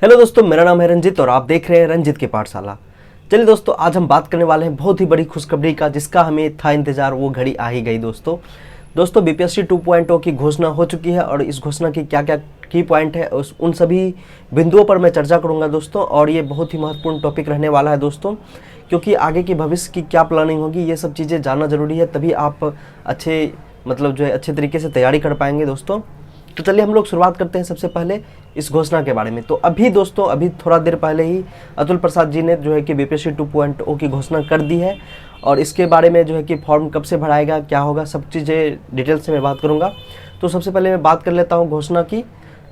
Hello दोस्तों, मेरा नाम है रंजित और आप देख रहे हैं रंजित की पाठशाला। चलिए दोस्तों, आज हम बात करने वाले हैं बहुत ही बड़ी खुशखबरी का, जिसका हमें था इंतजार। वो घड़ी आ ही गई दोस्तों बीपीएससी 2.0 की घोषणा हो चुकी है और इस घोषणा की क्या क्या की पॉइंट है उन सभी बिंदुओं पर मैं चर्चा करूंगा दोस्तों। और ये बहुत ही महत्वपूर्ण टॉपिक रहने वाला है दोस्तों, क्योंकि आगे की भविष्य की क्या प्लानिंग होगी ये सब चीज़ें जानना जरूरी है, तभी आप अच्छे तरीके से तैयारी कर पाएंगे दोस्तों। तो चलिए हम लोग शुरुआत करते हैं सबसे पहले इस घोषणा के बारे में। तो अभी थोड़ा देर पहले ही अतुल प्रसाद जी ने कि बीपीएससी 2.0 की घोषणा कर दी है और इसके बारे में कि फॉर्म कब से भराएगा, क्या होगा, सब चीज़ें डिटेल से मैं बात करूंगा। तो सबसे पहले मैं बात कर लेता हूं घोषणा की।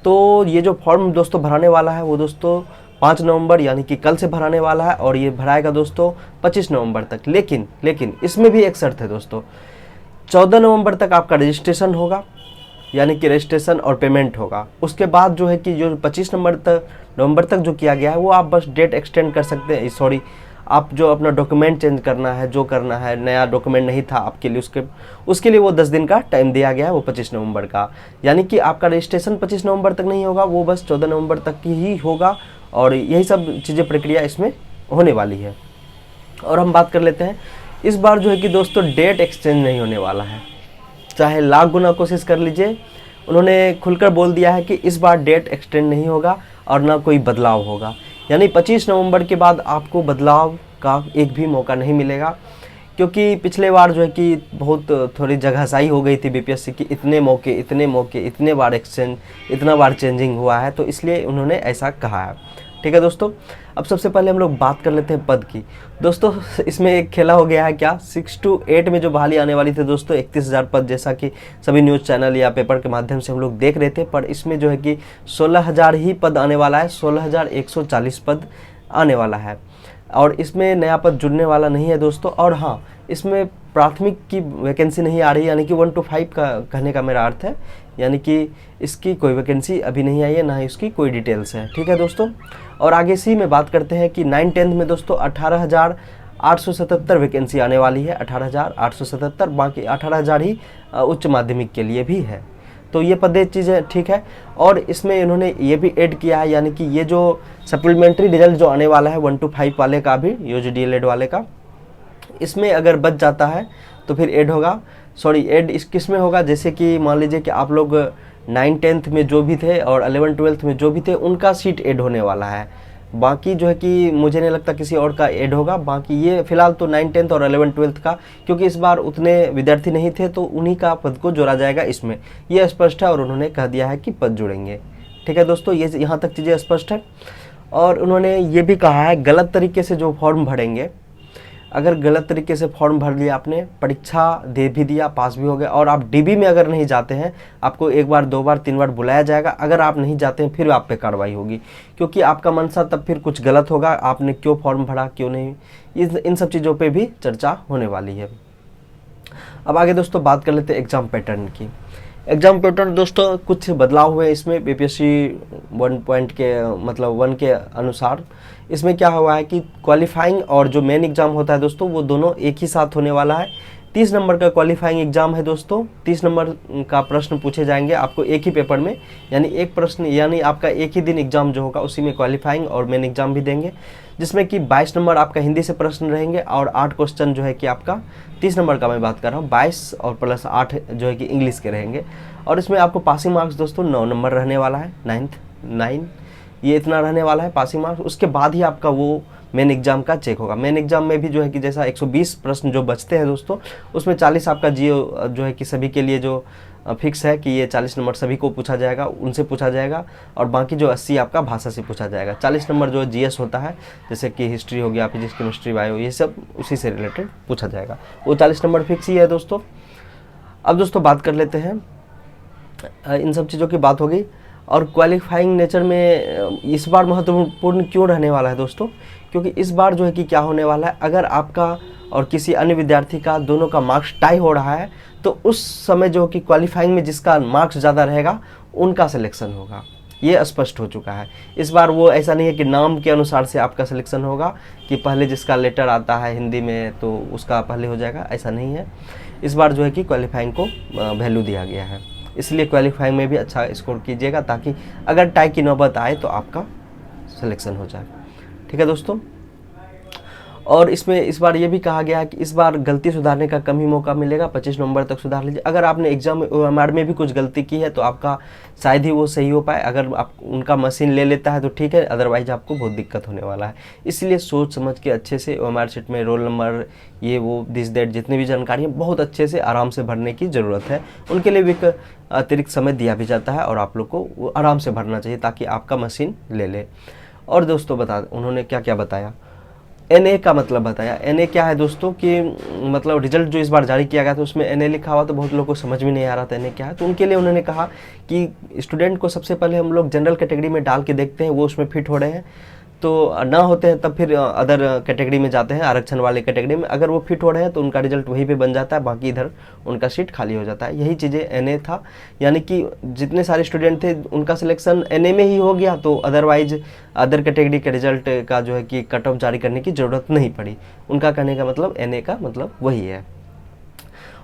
तो ये जो फॉर्म दोस्तों भराने वाला है वो दोस्तों 5 नवंबर यानी कि कल से भराने वाला है और ये भराएगा दोस्तों 25 नवंबर तक। लेकिन इसमें भी एक शर्त है दोस्तों, 14 नवंबर तक आपका रजिस्ट्रेशन होगा, यानी कि रजिस्ट्रेशन और पेमेंट होगा। उसके बाद जो 25 नवंबर तक जो किया गया है वो आप बस डेट एक्सटेंड कर सकते हैं। आप जो अपना डॉक्यूमेंट चेंज करना है, जो करना है, नया डॉक्यूमेंट नहीं था आपके लिए, उसके लिए वो 10 दिन का टाइम दिया गया है, वो 25 नवंबर का। यानी कि आपका रजिस्ट्रेशन 25 नवंबर तक नहीं होगा, वो बस 14 नवंबर तक ही होगा। और यही सब चीज़ें प्रक्रिया इसमें होने वाली है। और हम बात कर लेते हैं, इस बार कि दोस्तों डेट एक्सचेंज नहीं होने वाला है, चाहे लाख गुना कोशिश कर लीजिए। उन्होंने खुलकर बोल दिया है कि इस बार डेट एक्सटेंड नहीं होगा और ना कोई बदलाव होगा। यानी 25 नवंबर के बाद आपको बदलाव का एक भी मौका नहीं मिलेगा, क्योंकि पिछले बार कि बहुत थोड़ी जगहसाई हो गई थी बीपीएससी की, इतने मौके, इतने बार एक्सचेंज, इतना बार चेंजिंग हुआ है, तो इसलिए उन्होंने ऐसा कहा है। ठीक है दोस्तों, अब सबसे पहले हम लोग बात कर लेते हैं पद की। दोस्तों इसमें एक खेला हो गया है, क्या 6 to 8 में जो बहाली आने वाली थी दोस्तों 31,000 पद, जैसा कि सभी न्यूज़ चैनल या पेपर के माध्यम से हम लोग देख रहे थे, पर इसमें कि 16,000 ही पद आने वाला है, 16,140 पद आने वाला है और इसमें नया पद जुड़ने वाला नहीं है दोस्तों। और हाँ, इसमें प्राथमिक की वैकेंसी नहीं आ रही, यानी कि 1 to 5 का कहने का मेरा अर्थ है, यानी कि इसकी कोई वैकेंसी अभी नहीं आई है, ना ही इसकी कोई डिटेल्स है। ठीक है दोस्तों, और आगे सी में बात करते हैं कि 9-10 में दोस्तों 18,877 वैकेंसी आने वाली है, 18,877, बाकी 18,000 ही उच्च माध्यमिक के लिए भी है। तो ये पदे चीज़ें ठीक है। और इसमें इन्होंने ये भी ऐड किया है, यानी कि ये जो सप्लीमेंट्री रिजल्ट जो आने वाला है 1 to 5 वाले का भी, यूजी-डीएलएड वाले का, इसमें अगर बच जाता है तो फिर ऐड होगा। ऐड इस किस में होगा, जैसे कि मान लीजिए कि आप लोग 9-10 में जो भी थे और 11-12 में जो भी थे उनका सीट ऐड होने वाला है। बाकी कि मुझे नहीं लगता किसी और का ऐड होगा। बाकी ये फिलहाल तो 9-10 और 11-12 का, क्योंकि इस बार उतने विद्यार्थी नहीं थे तो उन्हीं का पद को जोड़ा जाएगा इसमें, ये स्पष्ट है और उन्होंने कह दिया है कि पद जुड़ेंगे। ठीक है दोस्तों, ये यहाँ तक चीज़ें स्पष्ट है। और उन्होंने ये भी कहा है, गलत तरीके से जो फॉर्म भरेंगे, अगर गलत तरीके से फॉर्म भर लिया आपने, परीक्षा दे भी दिया, पास भी हो गया, और आप डीबी में अगर नहीं जाते हैं, आपको 1 बार 2 बार 3 बार बुलाया जाएगा। अगर आप नहीं जाते हैं फिर आप पे कार्रवाई होगी, क्योंकि आपका मनसा तब फिर कुछ गलत होगा, आपने क्यों फॉर्म भरा, क्यों नहीं, इन सब चीज़ों पे भी चर्चा होने वाली है। अब आगे दोस्तों बात कर लेते हैं एग्जाम पैटर्न की। एग्जाम पैटर्न दोस्तों कुछ बदलाव हुए इसमें बीपीएससी 1 के अनुसार। इसमें क्या हुआ है कि क्वालिफाइंग और जो मेन एग्जाम होता है दोस्तों वो दोनों एक ही साथ होने वाला है। 30 नंबर का क्वालिफाइंग एग्जाम है दोस्तों, 30 नंबर का प्रश्न पूछे जाएंगे आपको एक ही पेपर में, यानी एक प्रश्न, यानी आपका एक ही दिन एग्जाम जो होगा उसी में क्वालिफाइंग और मेन एग्जाम भी देंगे, जिसमें कि 22 नंबर आपका हिंदी से प्रश्न रहेंगे और 8 क्वेश्चन कि आपका 30 नंबर का मैं बात कर रहा हूँ, 22 और प्लस 8 कि इंग्लिश के रहेंगे। और इसमें आपको पासिंग मार्क्स दोस्तों 9 नंबर रहने वाला है, 9 ये इतना रहने वाला है पासिंग मार्क्स। उसके बाद ही आपका वो मेन एग्जाम का चेक होगा। मेन एग्जाम में भी कि जैसा 120 प्रश्न जो बचते हैं दोस्तों, उसमें 40 आपका जियो कि सभी के लिए जो फिक्स है कि ये 40 नंबर सभी को पूछा जाएगा, उनसे पूछा जाएगा, और बाकी जो 80 आपका भाषा से पूछा जाएगा। 40 नंबर जो जीएस होता है, जैसे कि हिस्ट्री हो गया, फिजिक्स, केमिस्ट्री, बायो, ये सब उसी से रिलेटेड पूछा जाएगा, वो 40 नंबर फिक्स ही है दोस्तों। अब दोस्तों बात कर लेते हैं, इन सब चीज़ों की बात हो गई। और क्वालिफाइंग नेचर में इस बार महत्वपूर्ण क्यों रहने वाला है दोस्तों, क्योंकि इस बार कि क्या होने वाला है, अगर आपका और किसी अन्य विद्यार्थी का दोनों का मार्क्स टाई हो रहा है तो उस समय कि क्वालिफाइंग में जिसका मार्क्स ज़्यादा रहेगा उनका सिलेक्शन होगा, ये स्पष्ट हो चुका है। इस बार वो ऐसा नहीं है कि नाम के अनुसार से आपका सिलेक्शन होगा, कि पहले जिसका लेटर आता है हिंदी में तो उसका पहले हो जाएगा, ऐसा नहीं है। इस बार कि क्वालिफाइंग को वैल्यू दिया गया है, इसलिए क्वालिफाइंग में भी अच्छा स्कोर कीजिएगा, ताकि अगर टाई की नौबत आए तो आपका सिलेक्शन हो जाए। ठीक है दोस्तों, और इसमें इस बार ये भी कहा गया है कि इस बार गलती सुधारने का कम ही मौका मिलेगा, 25 नवंबर तक सुधार लीजिए। अगर आपने एग्जाम OMR में भी कुछ गलती की है तो आपका शायद ही वो सही हो पाए। अगर आप उनका मशीन ले लेता है तो ठीक है, अदरवाइज आपको बहुत दिक्कत होने वाला है। इसलिए सोच समझ के अच्छे से OMR शीट में रोल नंबर, ये वो दिस दैट जितनी भी जानकारी है बहुत अच्छे से आराम से भरने की ज़रूरत है। उनके लिए भी एक अतिरिक्त समय दिया भी जाता है और आप लोग को वो आराम से भरना चाहिए ताकि आपका मशीन ले ले। और दोस्तों उन्होंने क्या क्या बताया, NA का मतलब बताया। NA क्या है दोस्तों कि मतलब रिजल्ट जो इस बार जारी किया गया था उसमें NA लिखा हुआ तो बहुत लोगों को समझ में नहीं आ रहा था NA क्या है। तो उनके लिए उन्होंने कहा कि स्टूडेंट को सबसे पहले हम लोग जनरल कैटेगरी में डाल के देखते हैं वो उसमें फिट हो रहे हैं, तो ना होते हैं तब फिर अदर कैटेगरी में जाते हैं, आरक्षण वाले कैटेगरी में। अगर वो फिट हो रहे हैं तो उनका रिजल्ट वहीं पे बन जाता है, बाकी इधर उनका सीट खाली हो जाता है। यही चीज़ें NA था, यानी कि जितने सारे स्टूडेंट थे उनका सिलेक्शन NA में ही हो गया, तो अदरवाइज अदर कैटेगरी के रिजल्ट का जो है कि कट ऑफ जारी करने की ज़रूरत नहीं पड़ी। उनका कहने का मतलब NA का मतलब वही है।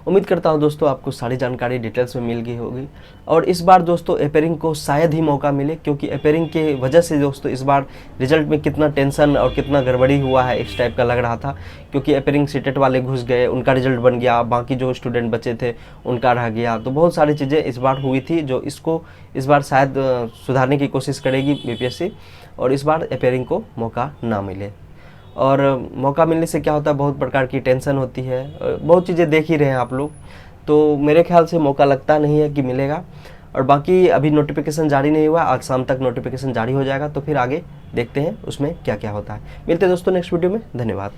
उम्मीद करता हूँ दोस्तों आपको सारी जानकारी डिटेल्स में मिल गई होगी। और इस बार दोस्तों अपेयरिंग को शायद ही मौका मिले, क्योंकि अपेयरिंग के वजह से दोस्तों इस बार रिजल्ट में कितना टेंशन और कितना गड़बड़ी हुआ है इस टाइप का लग रहा था। क्योंकि अपेयरिंग सीटेट वाले घुस गए, उनका रिजल्ट बन गया, बाकी जो स्टूडेंट बचे थे उनका रह गया। तो बहुत सारी चीज़ें इस बार हुई थी जो इसको इस बार शायद सुधारने की कोशिश करेगी BPSC, और इस बार अपेयरिंग को मौका ना मिले। और मौका मिलने से क्या होता है, बहुत प्रकार की टेंशन होती है, बहुत चीज़ें देख ही रहे हैं आप लोग। तो मेरे ख्याल से मौका लगता नहीं है कि मिलेगा। और बाकी अभी नोटिफिकेशन जारी नहीं हुआ, आज शाम तक नोटिफिकेशन जारी हो जाएगा, तो फिर आगे देखते हैं उसमें क्या क्या होता है। मिलते हैं दोस्तों नेक्स्ट वीडियो में, धन्यवाद।